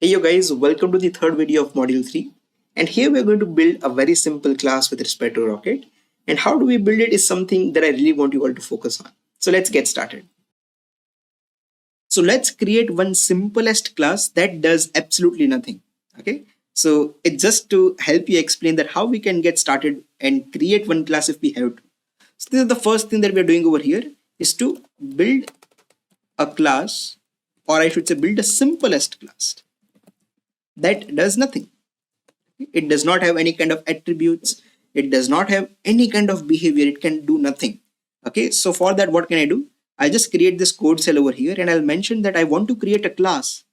Hey you guys, welcome to the third video of module 3, and here we are going to build a very simple class with respect to rocket. And how do we build it is something that I really want you all to focus on. So let's get started. So let's create one simplest class that does absolutely nothing. Okay, so it's just to help you explain that how we can get started and create one class if we have to. So this is the first thing that we are doing over here, is to build a class, or I should say build the simplest class that does nothing. It does not have any kind of attributes. It does not have any kind of behavior. It can do nothing. Okay, so for that, what can I do? I'll just create this code cell over here, and I'll mention that I want to create a class.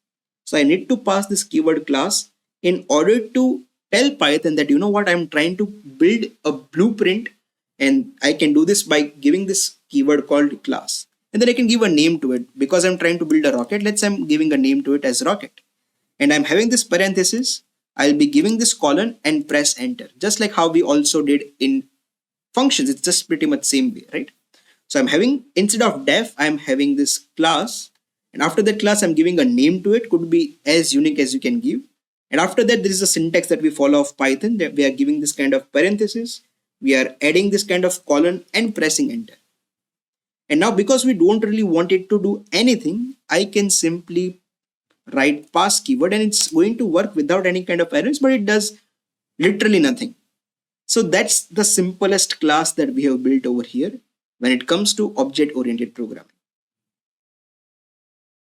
So I need to pass this keyword class in order to tell Python that, you know what, I'm trying to build a blueprint, and I can do this by giving this keyword called class. And then I can give a name to it. Because I'm trying to build a rocket, let's say I'm giving a name to it as rocket. And I'm having this parenthesis. I'll be giving this colon and press enter, just like how we also did in functions. It's just pretty much same way, right? So I'm having, instead of def, I'm having this class, and after that class I'm giving a name to it, could be as unique as you can give. And after that, there is a syntax that we follow of Python, that we are giving this kind of parenthesis, we are adding this kind of colon and pressing enter. And now because we don't really want it to do anything, I can simply write pass keyword, and it's going to work without any kind of errors, but it does literally nothing. So that's the simplest class that we have built over here when it comes to object-oriented programming.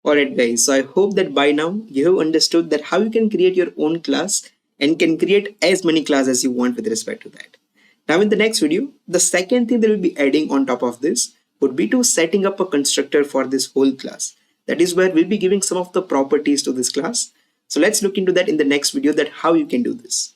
Alright guys, so I hope that by now you have understood that how you can create your own class and can create as many classes as you want with respect to that. Now in the next video, the second thing that we'll be adding on top of this would be to setting up a constructor for this whole class. That is where we'll be giving some of the properties to this class. So let's look into that in the next video, that how you can do this.